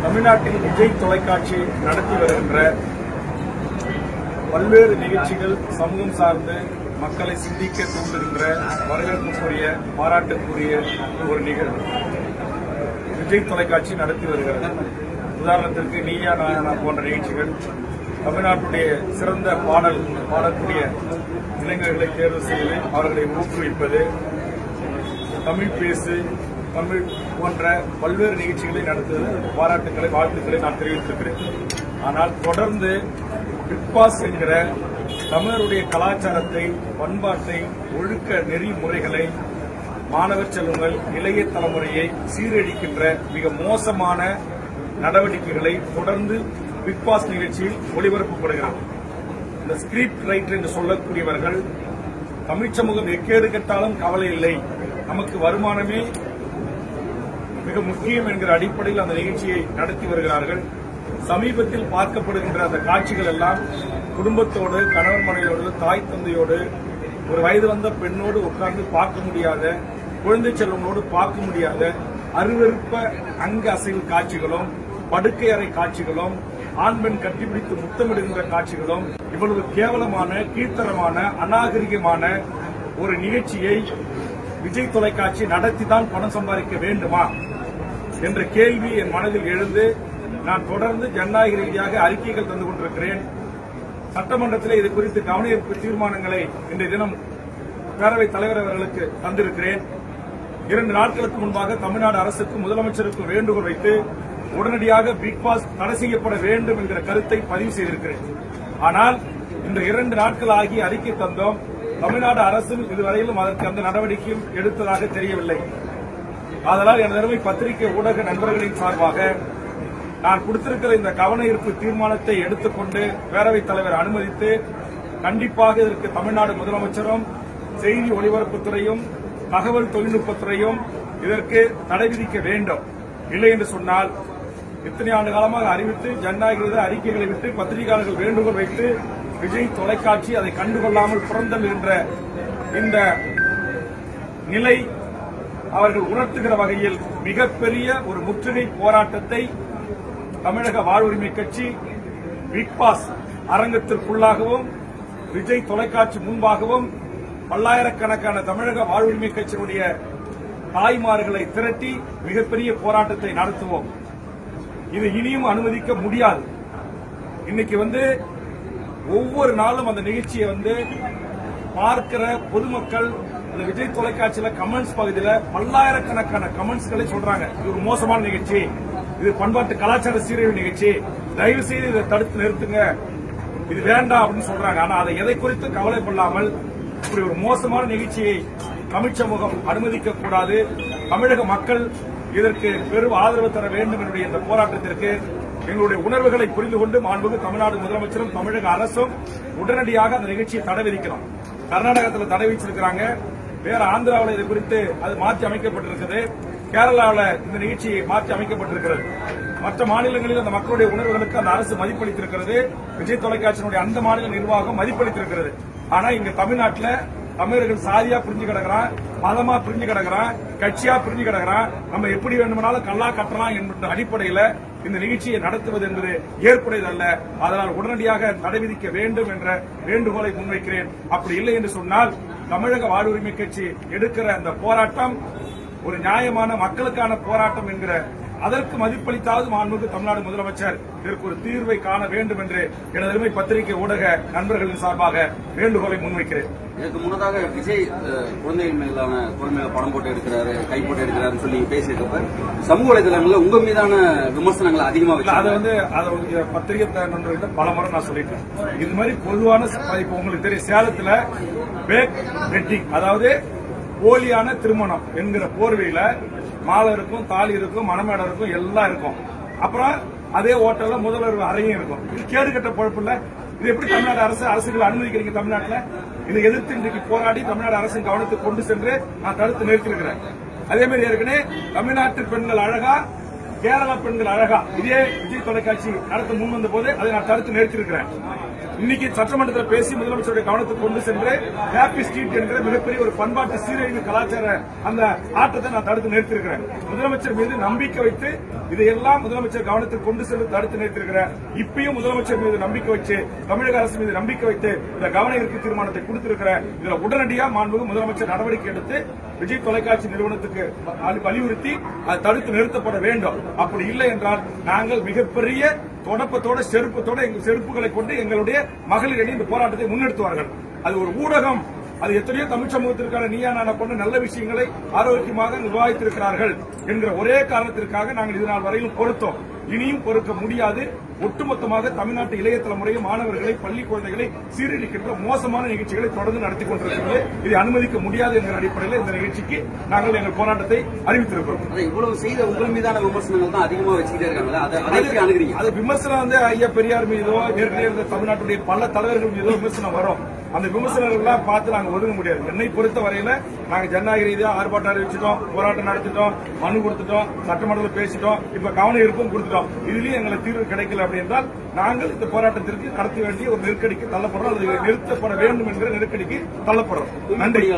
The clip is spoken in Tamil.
தமிழ்நாட்டில் விஜய் தொலைக்காட்சி நடத்தி வருகின்ற பல்வேறு நிகழ்ச்சிகள் சமூகம் சார்ந்து மக்களை சிந்திக்க தூண்டுகின்ற வரவேற்புக்குரிய பாராட்டுக்குரிய ஒரு நிகழ்வு விஜய் தொலைக்காட்சி நடத்தி வருகிறது. உதாரணத்திற்கு நீயா நானா போன்ற நிகழ்ச்சிகள், தமிழ்நாட்டுடைய சிறந்த பாடக்கூடிய இளைஞர்களை தேர்வு செய்து அவர்களை ஊக்குவிப்பது, தமிழ் பேசு, தமிழ் போன்ற பல்வேறு நிகழ்ச்சிகளை நடத்துவது பாராட்டுக்களை, வாழ்த்துக்களை நான் தெரிவித்திருக்கிறேன். ஆனால் தொடர்ந்து பிக் பாஸ் என்கிற தமிழருடைய கலாச்சாரத்தை, பண்பாட்டை, ஒழுக்க நெறிமுறைகளை, மாணவர் செல்வங்கள், இளைய தலைமுறையை சீரழிக்கின்ற மிக மோசமான நடவடிக்கைகளை தொடர்ந்து பிக் பாஸ் நிகழ்ச்சியில் ஒளிபரப்பப்படுகிறது. இந்த ஸ்கிரிப்ட் ரைட்டர் என்று சொல்லக்கூடியவர்கள் தமிழ் சமூகம் எக்கேடு கெட்டாலும் கவலை இல்லை, நமக்கு வருமானமே மிக முக்கியம் என்கிற அடிப்படையில் அந்த நிகழ்ச்சியை நடத்தி வருகிறார்கள். சமீபத்தில் பார்க்கப்படுகின்ற அந்த காட்சிகள் எல்லாம் குடும்பத்தோடு, கணவன் மனைவியோடு, தாய் தந்தையோடு, ஒரு வயது வந்த பெண்ணோடு உட்கார்ந்து பார்க்க முடியாத, குழந்தை செல்வங்களோடு பார்க்க முடியாத அருவருப்ப அங்க அசைவு காட்சிகளும், படுக்கை அறை காட்சிகளும், ஆண் பெண் கட்டிப்பிடித்து முத்தமிடுகின்ற காட்சிகளும், இவ்வளவு கேவலமான, கீழ்த்தரமான, அநாகரிகமான ஒரு நிகழ்ச்சியை விஜய் தொலைக்காட்சி நடத்திதான் பணம் சம்பாதிக்க வேண்டுமா என்ற கேள்வி என் மனதில் எழுந்து நான் தொடர்ந்து ஜனநாயக ரீதியாக அறிக்கைகள் தந்து கொண்டிருக்கிறேன். சட்டமன்றத்தில் இது குறித்து கவனஈர்ப்பு தீர்மானங்களை இன்றைய தினம் பேரவைத் தலைவர் அவர்களுக்கு தந்திருக்கிறேன். 2 நாட்களுக்கு முன்பாக தமிழ்நாடு அரசுக்கு, முதலமைச்சருக்கு வேண்டுகோள் வைத்து உடனடியாக பிக் பாஸ் தடை செய்யப்பட வேண்டும் என்கிற கருத்தை பதிவு செய்திருக்கிறேன். ஆனால் இந்த 2 நாட்கள் ஆகி அறிக்கை தந்தோம். தமிழ்நாடு அரசும் இதுவரையிலும் அதற்கு அந்த நடவடிக்கையும் எடுத்ததாக தெரியவில்லை. அதனால் எனது அருமை பத்திரிகை ஊடக நண்பர்களின் சார்பாக நான் கொடுத்திருக்கிற இந்த கவன ஈர்ப்பு தீர்மானத்தை எடுத்துக்கொண்டு பேரவைத் தலைவர் அனுமதித்து கண்டிப்பாக இதற்கு தமிழ்நாடு முதலமைச்சரும், செய்தி ஒலிபரப்புத்துறையும், தகவல் தொழில்நுட்பத்துறையும் இதற்கு தடை விதிக்க வேண்டும். இல்லை என்று சொன்னால் இத்தனை ஆண்டு காலமாக அறிவித்து ஜனநாயக அறிக்கைகளை விட்டு பத்திரிகையாளர்கள் வேண்டுகோள் வைத்து விஜய் தொலைக்காட்சி அதை கண்டுகொள்ளாமல் புறந்தள்ளுகின்ற இந்த நிலை அவர்கள் உணர்த்துகிற வகையில் மிகப்பெரிய ஒரு முற்றுகை போராட்டத்தை தமிழக வாழ்வுரிமை கட்சி பிக் பாஸ் அரங்கத்திற்குள்ளாகவும், விஜய் தொலைக்காட்சி முன்பாகவும் பல்லாயிரக்கணக்கான தமிழக வாழ்வுரிமை கட்சியினுடைய தாய்மார்களை திரட்டி மிகப்பெரிய போராட்டத்தை நடத்துவோம். இது இனியும் அனுமதிக்க முடியாது. இன்னைக்கு ஒவ்வொரு நாளும் அந்த நிகழ்ச்சியை பார்க்கிற பொதுமக்கள் இந்த விஜய் தொலைக்காட்சியில கமெண்ட்ஸ் பகுதியில் பல்லாயிரக்கணக்கான கமெண்ட்ஸ்களை சொல்றாங்க. இது ஒரு மோசமான நிகழ்ச்சி, இது பண்பாட்டு கலாச்சார சீரழிவு நிகழ்ச்சி, தயவு செய்து இதை தடுத்து நிறுத்துங்க, இது வேண்டாம் அப்படின்னு சொல்றாங்க. ஆனா அதை எதை குறித்து கவலை கொள்ளாமல் இப்படி ஒரு மோசமான நிகழ்ச்சியை தமிழ் சமூகம் அனுமதிக்க கூடாது. தமிழக மக்கள் இதற்கு பெரும் ஆதரவு தர வேண்டும் என்னுடைய இந்த போராட்டத்திற்கு எங்களுடைய உணர்வுகளை புரிந்து கொண்டு மாண்புமிகு தமிழ்நாடு முதலமைச்சரும் தமிழக அரசும் உடனடியாக அந்த நிகழ்ச்சியை தடை விதிக்கலாம். கர்நாடகத்தில் தடை விதிச்சிருக்கிறாங்க, வேற ஆந்திராவில் இது குறித்து அது மாற்றி அமைக்கப்பட்டிருக்கிறது, கேரளாவில் இந்த நிகழ்ச்சி மாற்றி அமைக்கப்பட்டிருக்கிறது. மற்ற மாநிலங்களில் அந்த மக்களுடைய உணர்வுகளுக்கு அந்த அரசு மதிப்பளித்திருக்கிறது, விஜய் தொலைக்காட்சியினுடைய அந்த மாநில நிர்வாகம் மதிப்பளித்திருக்கிறது. ஆனா இங்க தமிழ்நாட்டில் தமிழர்கள் சாதியா பிரிஞ்சு கிடக்கிறான், மதமா பிரிஞ்சு கிடக்கிறான், கட்சியா பிரிஞ்சு கிடக்கிறான், நம்ம எப்படி வேண்டுமானாலும் கல்லா கட்டலாம் என்ற அடிப்படையில் இந்த நிகழ்ச்சியை நடத்துவது என்பது ஏற்புடையதல்ல. அதனால் உடனடியாக தடை விதிக்க வேண்டும் என்ற வேண்டுகோளை முன்வைக்கிறேன். அப்படி இல்லை என்று சொன்னால் தமிழக வாழ்வுரிமை கட்சி எடுக்கிற அந்த போராட்டம் ஒரு நியாயமான மக்களுக்கான போராட்டம் என்கிற அதற்கு மதிப்பளித்தாவது மாண்புமிகு தமிழ்நாடு முதலமைச்சர் இதற்கு ஒரு தீர்வை காண வேண்டும் என்று எனது அருமை பத்திரிகை ஊடக நண்பர்களின் சார்பாக வேண்டுகோளை முன்வைக்கிறேன். இதற்கு முன்னதாக விஜய் குழந்தைகள் மேல படம் போட்டு எடுக்கிறாரு, கை போட்டு எடுக்கிறாருன்னு சொல்லி பேசியிருக்கப்ப சமூக வலைதளங்களில் உங்க மீதான விமர்சனங்கள் அதிகமாக அதை பத்திரிகை நண்பர்கிட்ட பல முறை நான் சொல்லிட்டேன். இது மாதிரி பொதுவான இப்ப உங்களுக்கு தெரியும், சேலத்துல பேக் வெட்டிங், அதாவது போலியான திருமணம் என்கிற போர்வையில மாலை இருக்கும், தாலி இருக்கும், மணமேடை இருக்கும், எல்லாம் இருக்கும். அப்புறம் அதே ஹோட்டல்ல முதல்வர் அறையும் இருக்கும். இது கேடு கட்ட பொழப்பு இல்ல. இது எப்படி தமிழ்நாடு அரசுகள் அனுமதிக்கிறீங்க? தமிழ்நாட்டில் இதை எதிர்த்து இன்றைக்கு போராடி தமிழ்நாடு அரசின் கவனத்துக்கு கொண்டு சென்று நான் தடுத்து நிறுத்திருக்கிறேன். அதே மாதிரி ஏற்கனவே தமிழ்நாட்டு பெண்கள் அழகா கேரளா பெண்கள் அழகா இதே விஜய் தொலைக்காட்சி நடத்த முன் வந்த போது அதை நான் தடுத்து நிறுத்தியிருக்கிறேன். இன்னைக்கு சட்டமன்றத்தில் பேசி முதலமைச்சருடைய கவனத்துக்கு கொண்டு சென்று ஹாப்பி ஸ்ட்ரீட் என்கிற மிகப்பெரிய ஒரு பண்பாட்டு சீரழிவு கலாச்சார அந்த ஆட்டத்தை நான் தடுத்து நிறுத்தியிருக்கிறேன். முதலமைச்சர் மீது நம்பிக்கை வைத்து இதையெல்லாம் முதலமைச்சர் கவனத்துக்கு கொண்டு சென்று தடுத்து நிறுத்தியிருக்கிறேன். இப்பயும் முதலமைச்சர் மீது நம்பிக்கை வச்சு தமிழக அரசு மீது நம்பிக்கை வைத்து இந்த கவன ஈர்ப்பு தீர்மானத்தை கொடுத்திருக்கிறேன். இதுல உடனடியாக மாண்புமிகு முதலமைச்சர் நடவடிக்கை எடுத்து விஜய் தொலைக்காட்சி நிறுவனத்துக்கு வலியுறுத்தி அது தடுத்து நிறுத்தப்பட வேண்டும். அப்படி இல்லை என்றால் நாங்கள் மிகப்பெரிய தொடப்பத்தோட செருப்பத்தோட எங்கள் செருப்புகளை கொண்டு எங்களுடைய மகளிர் அணி இந்த போராட்டத்தை முன்னெடுத்துவார்கள். அது ஒரு ஊடகம், அது எத்தனையோ தமிழ் சமூகத்திற்கான நீயா நானா போன்ற நல்ல விஷயங்களை ஆரோக்கியமாக நிர்வகித்திருக்கிறார்கள் என்கிற ஒரே காரணத்திற்காக நாங்கள் இதனால் வரையிலும் பொறுத்தோம். இனியும் பொறுக்க முடியாது. ஒட்டுமொத்தமாக தமிழ்நாட்டு இளைய தலைமுறையை, மாணவர்களை, பள்ளி குழந்தைகளை சீரழிக்கின்ற மோசமான நிகழ்ச்சிகளை தொடர்ந்து நடத்தி கொண்டிருக்கிறது. இதை அனுமதிக்க முடியாது என்கிற அடிப்படையில் இந்த நிகழ்ச்சிக்கு நாங்கள் எங்கள் போராட்டத்தை அறிவித்திருக்கிறோம். இவ்வளவு செய்த உங்கள் மீதான விமர்சனங்கள் தான் அதிகமா வச்சுக்கிட்டே இருக்காங்களா? அதை அணுகிறீங்க? அது விமர்சனம் வந்து ஐயா பெரியார் மீதோ ஏற்கனவே இருந்த தமிழ்நாட்டுடைய பல தலைவர்கள் மீதோ விமர்சனம் வரும். அந்த விமர்சனங்கள்லாம் பார்த்து நாங்கள் ஒதுங்க முடியாது. என்னை பொறுத்த வரையில நாங்க ஜனநாயக ரீதியா ஆர்ப்பாட்டம் அறிவிச்சிட்டோம், போராட்டம் நடத்திட்டோம், மனு கொடுத்துட்டோம், சட்டமன்றத்தில் பேசிட்டோம், இப்ப கவன ஈர்ப்பும் கொடுத்துட்டோம். இதுலயும் எங்களுக்கு தீர்வு கிடைக்கல அப்படி என்றால் நாங்கள் இந்த போராட்டத்திற்கு நடத்த வேண்டிய ஒரு நெருக்கடிக்கு தள்ளப்படுறோம். அது நிறுத்தப்பட வேண்டும் என்கிற நெருக்கடிக்கு தள்ளப்படுறோம். நன்றி.